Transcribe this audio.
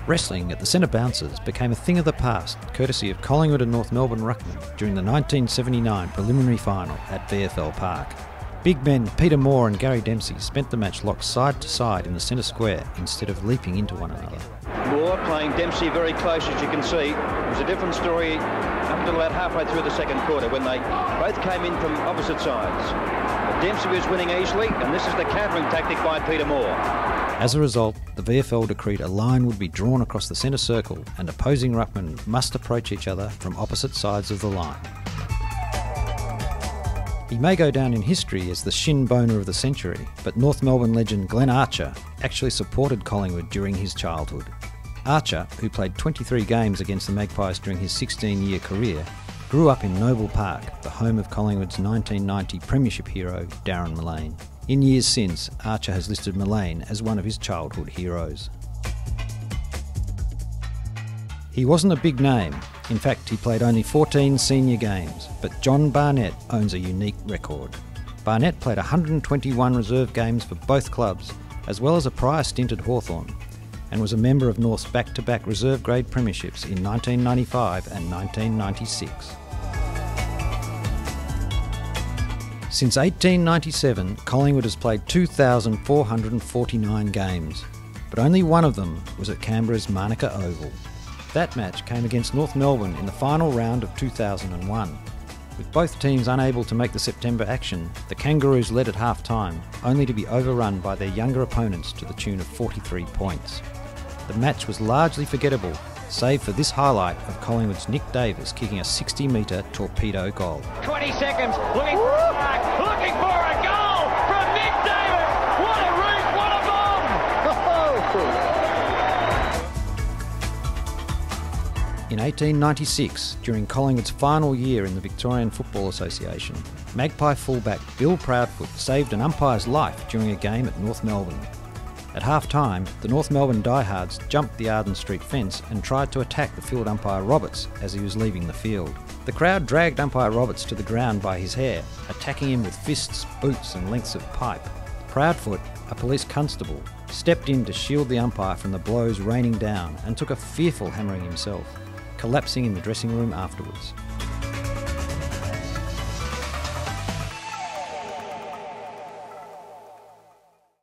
Wrestling at the centre bouncers became a thing of the past, courtesy of Collingwood and North Melbourne ruckmen during the 1979 preliminary final at VFL Park. Big men Peter Moore and Gary Dempsey spent the match locked side to side in the centre square instead of leaping into one another. Moore playing Dempsey very close, as you can see. It was a different story up until about halfway through the second quarter when they both came in from opposite sides. But Dempsey was winning easily, and this is the countering tactic by Peter Moore. As a result, the VFL decreed a line would be drawn across the centre circle and opposing ruckmen must approach each other from opposite sides of the line. He may go down in history as the shin boner of the century, but North Melbourne legend Glenn Archer actually supported Collingwood during his childhood. Archer, who played 23 games against the Magpies during his 16-year career, grew up in Noble Park, the home of Collingwood's 1990 premiership hero Darren Mullane. In years since, Archer has listed Mullane as one of his childhood heroes. He wasn't a big name. In fact, he played only 14 senior games, but John Barnett owns a unique record. Barnett played 121 reserve games for both clubs, as well as a prior stint at Hawthorn, and was a member of North's back-to-back reserve grade premierships in 1995 and 1996. Since 1897, Collingwood has played 2,449 games, but only one of them was at Canberra's Manuka Oval. That match came against North Melbourne in the final round of 2001. With both teams unable to make the September action, the Kangaroos led at half-time, only to be overrun by their younger opponents to the tune of 43 points. The match was largely forgettable, save for this highlight of Collingwood's Nick Davis kicking a 60-metre torpedo goal. 20 seconds, looking for a mark, looking for a goal from Nick Davis! What a root, what a bomb! In 1896, during Collingwood's final year in the Victorian Football Association, Magpie fullback Bill Proudfoot saved an umpire's life during a game at North Melbourne. At half-time, the North Melbourne diehards jumped the Arden Street fence and tried to attack the field umpire Roberts as he was leaving the field. The crowd dragged umpire Roberts to the ground by his hair, attacking him with fists, boots and lengths of pipe. Proudfoot, a police constable, stepped in to shield the umpire from the blows raining down and took a fearful hammering himself, collapsing in the dressing room afterwards.